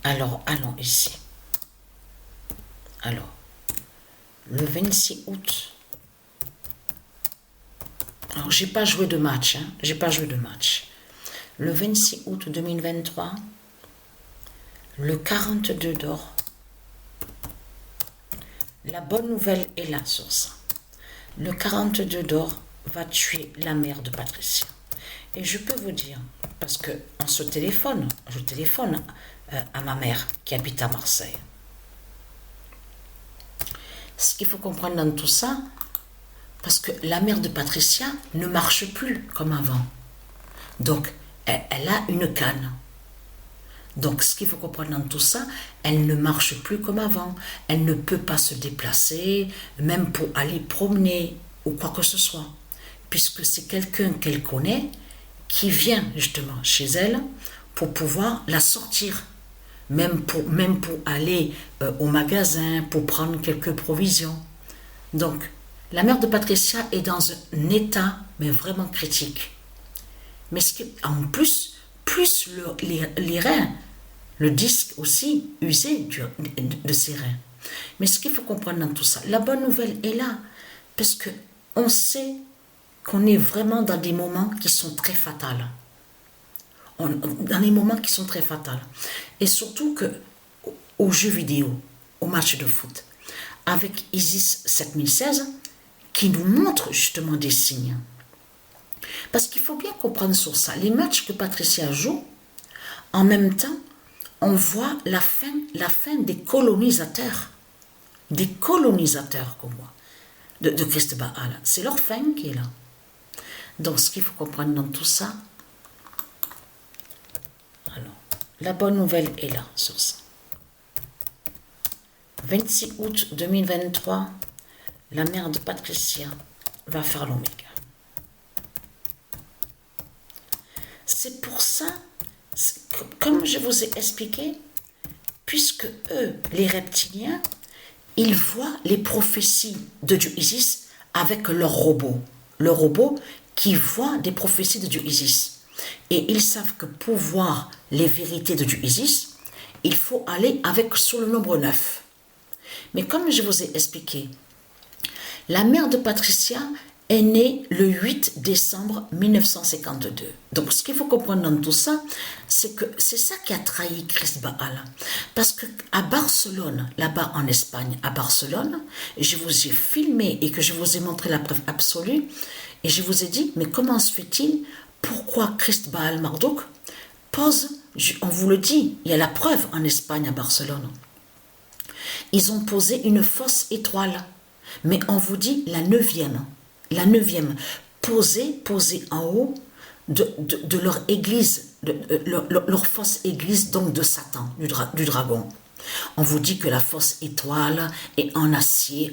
Alors, allons ici. Alors, le 26 août. Alors, j'ai pas joué de match. Hein, j'ai pas joué de match. Le 26 août 2023, le 42 d'or. La bonne nouvelle est là sur ça. Le 42 d'or va tuer la mère de Patricia. Et je peux vous dire, parce que je téléphone à ma mère qui habite à Marseille. Ce qu'il faut comprendre dans tout ça, parce que la mère de Patricia ne marche plus comme avant. Donc, elle a une canne. Donc, ce qu'il faut comprendre dans tout ça, elle ne marche plus comme avant. Elle ne peut pas se déplacer, même pour aller promener ou quoi que ce soit. Puisque c'est quelqu'un qu'elle connaît qui vient justement chez elle pour pouvoir la sortir. Même pour aller au magasin, pour prendre quelques provisions. Donc, la mère de Patricia est dans un état, mais vraiment critique. Mais en plus les reins, le disque aussi usé de ses reins. Mais ce qu'il faut comprendre dans tout ça, la bonne nouvelle est là, parce qu'on sait qu'on est vraiment dans des moments qui sont très fatals. Dans les moments qui sont très fatals. Et surtout aux jeux vidéo, aux matchs de foot, avec Isis 7016, qui nous montre justement des signes. Parce qu'il faut bien comprendre sur ça, les matchs que Patricia joue, en même temps, on voit la fin des colonisateurs. Des colonisateurs comme moi, de Christ Baal. C'est leur fin qui est là. Donc ce qu'il faut comprendre dans tout ça, alors, la bonne nouvelle est là sur ça. 26 août 2023, la mère de Patricia va faire l'oméga. C'est pour ça, comme je vous ai expliqué, puisque eux, les reptiliens, ils voient les prophéties de Dieu Isis avec leur robot. Le robot qui voit des prophéties de Dieu Isis. Et ils savent que pour voir les vérités de Dieu Isis, il faut aller sur le nombre 9. Mais comme je vous ai expliqué, la mère de Patricia est née le 8 décembre 1952. Donc ce qu'il faut comprendre dans tout ça, c'est que c'est ça qui a trahi Christ Baal. Parce qu'à Barcelone, là-bas en Espagne, à Barcelone, je vous ai filmé et que je vous ai montré la preuve absolue, et je vous ai dit, mais comment se fait-il, pourquoi Christ Baal Marduk pose, on vous le dit, il y a la preuve en Espagne, à Barcelone. Ils ont posé une fausse étoile, mais on vous dit la neuvième, posée en haut de leur église, leur fausse église, donc de Satan, du dragon. On vous dit que la fausse étoile est en acier,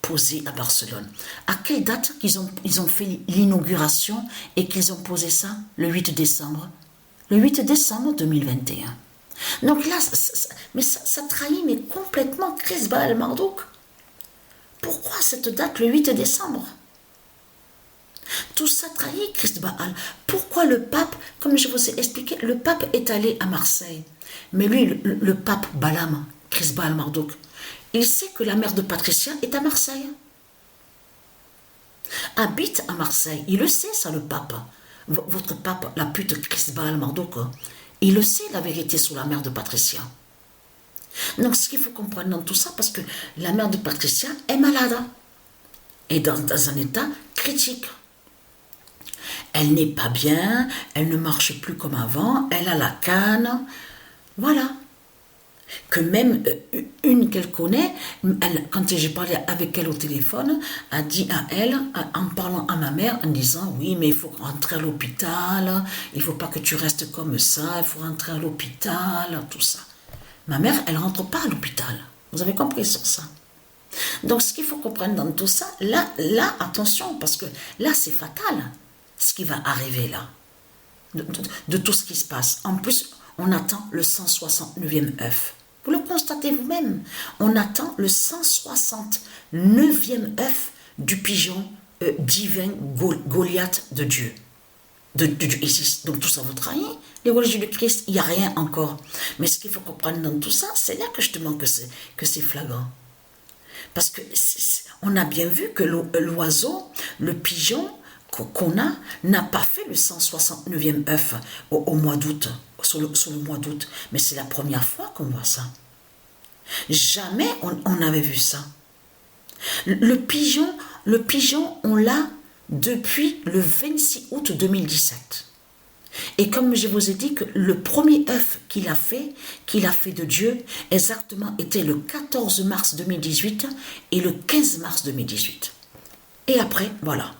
posée à Barcelone. À quelle date ils ont fait l'inauguration et qu'ils ont posé ça? Le 8 décembre. Le 8 décembre 2021. Donc là, ça trahit mais complètement Christ Baal Marduk. Pourquoi cette date, le 8 décembre? Tout ça trahit Christ Baal. Pourquoi le pape, comme je vous ai expliqué, le pape est allé à Marseille. Mais lui, le pape Balaam, Christ Baal Marduk, il sait que la mère de Patricia est à Marseille. Habite à Marseille. Il le sait, ça, le pape. Votre pape, la pute Christ Baal Marduk, il le sait, la vérité sur la mère de Patricia. Donc, ce qu'il faut comprendre dans tout ça, parce que la mère de Patricia est malade. Et dans un état critique. Elle n'est pas bien, elle ne marche plus comme avant, elle a la canne. Voilà. Que même une qu'elle connaît, quand j'ai parlé avec elle au téléphone, a dit à elle, en parlant à ma mère, en disant, oui, mais il faut rentrer à l'hôpital, il ne faut pas que tu restes comme ça, il faut rentrer à l'hôpital, tout ça. Ma mère, elle ne rentre pas à l'hôpital. Vous avez compris sur ça? Donc, ce qu'il faut comprendre dans tout ça, là, attention, parce que là, c'est fatal, ce qui va arriver là, de tout ce qui se passe. En plus, on attend le 169e œuf. Vous le constatez vous-même. On attend le 169e œuf du pigeon divin Goliath de Dieu. de Dieu Isis. Donc tout ça vous trahit. Les religieux du Christ, il n'y a rien encore. Mais ce qu'il faut comprendre dans tout ça, c'est là que justement que c'est flagrant. Parce que on a bien vu que l'oiseau, le pigeon qu'on a, n'a pas fait le 169e œuf au mois d'août, sur le mois d'août. Mais c'est la première fois qu'on voit ça. Jamais on avait vu ça. Le pigeon, on l'a depuis le 26 août 2017. Et comme je vous ai dit que le premier œuf qu'il a fait de Dieu, exactement, était le 14 mars 2018 et le 15 mars 2018. Et après, voilà.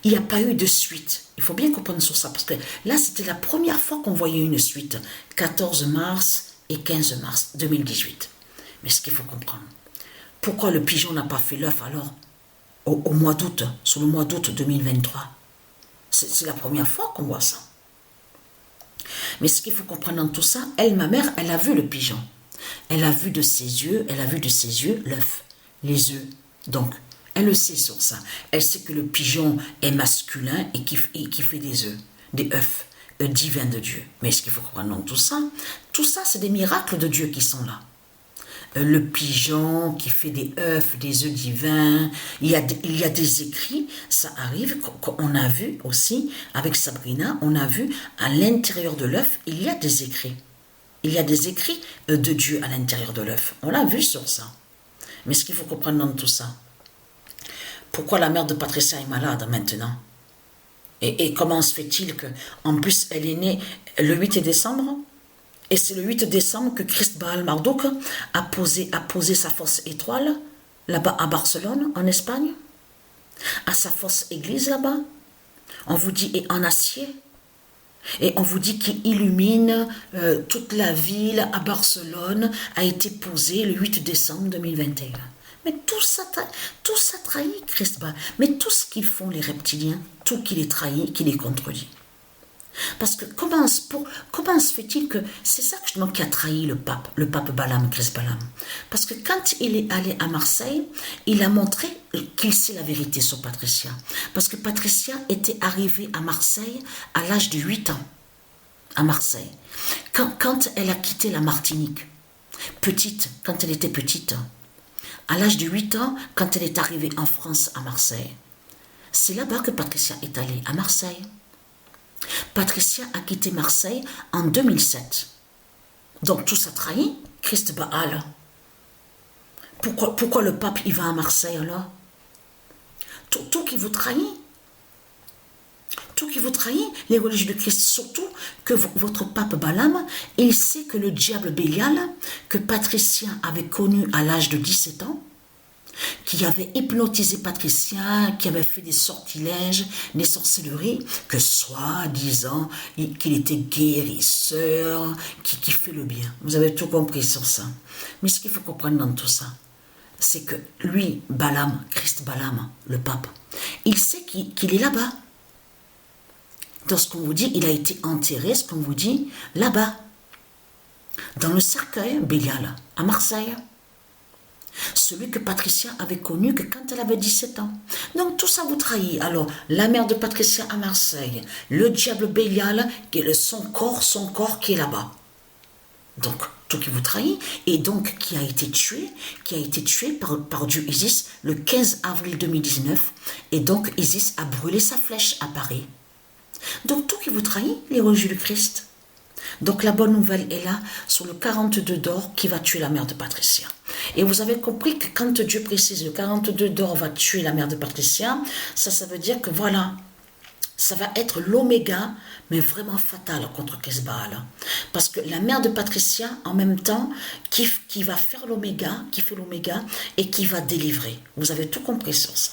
Il n'y a pas eu de suite. Il faut bien comprendre sur ça, parce que là, c'était la première fois qu'on voyait une suite. 14 mars et 15 mars 2018. Mais ce qu'il faut comprendre, pourquoi le pigeon n'a pas fait l'œuf alors au mois d'août, sur le mois d'août 2023? C'est la première fois qu'on voit ça. Mais ce qu'il faut comprendre dans tout ça, ma mère, elle a vu le pigeon. Elle a vu de ses yeux l'œuf, les œufs. Donc, elle le sait sur ça. Elle sait que le pigeon est masculin et qui fait des œufs, des œufs divins de Dieu. Mais ce qu'il faut comprendre dans tout ça, c'est des miracles de Dieu qui sont là. Le pigeon qui fait des œufs divins, il y a des écrits, ça arrive, qu'on a vu aussi, avec Sabrina, on a vu à l'intérieur de l'œuf, il y a des écrits. Il y a des écrits de Dieu à l'intérieur de l'œuf. On l'a vu sur ça. Mais ce qu'il faut comprendre dans tout ça, pourquoi la mère de Patricia est malade maintenant? Et comment se fait-il que, en plus, elle est née le 8 décembre? Et c'est le 8 décembre que Christ Baal Marduk a posé sa fausse étoile là-bas à Barcelone, en Espagne, à sa fausse église là-bas. On vous dit, et en acier. Et on vous dit qu'il illumine toute la ville à Barcelone, a été posé le 8 décembre 2021. Mais tout ça trahit Christ Baal. Mais tout ce qu'ils font les reptiliens, tout qui les trahit, qui les contredit. Parce que comment se fait-il que c'est ça justement qui a trahi le pape Balaam, Christ Balaam? Parce que quand il est allé à Marseille, il a montré qu'il sait la vérité sur Patricia. Parce que Patricia était arrivée à Marseille à l'âge de 8 ans, à Marseille. Quand elle a quitté la Martinique, quand elle était petite, à l'âge de 8 ans, quand elle est arrivée en France, à Marseille, c'est là-bas que Patricia est allée, à Marseille. Patricia a quitté Marseille en 2007. Donc tout ça trahit Christ Baal. Pourquoi le pape il va à Marseille alors? Tout qui vous trahit. Tout qui vous trahit, les religieux de Christ, surtout que votre pape Balaam, il sait que le diable Bélial, que Patricia avait connu à l'âge de 17 ans, qui avait hypnotisé Patricia, qui avait fait des sortilèges, des sorcelleries, que soi-disant qu'il était guérisseur, qui fait le bien. Vous avez tout compris sur ça. Mais ce qu'il faut comprendre dans tout ça, c'est que lui, Balaam, Christ Balaam, le pape, il sait qu'il est là-bas. Dans ce qu'on vous dit, il a été enterré, ce qu'on vous dit, là-bas, dans le cercueil Bélial, à Marseille. Celui que Patricia avait connu que quand elle avait 17 ans. Donc tout ça vous trahit. Alors, la mère de Patricia à Marseille, le diable Bélial, qui est son corps qui est là-bas. Donc, tout qui vous trahit, et donc qui a été tué par Dieu Isis le 15 avril 2019, et donc Isis a brûlé sa flèche à Paris. Donc tout qui vous trahit, les religieux du Christ. Donc la bonne nouvelle est là sur le 42 d'or qui va tuer la mère de Patricia. Et vous avez compris que quand Dieu précise le 42 d'or va tuer la mère de Patricia, ça veut dire que voilà, ça va être l'oméga, mais vraiment fatal contre Baal. Parce que la mère de Patricia, en même temps, qui va faire l'oméga, qui fait l'oméga et qui va délivrer. Vous avez tout compris sur ça.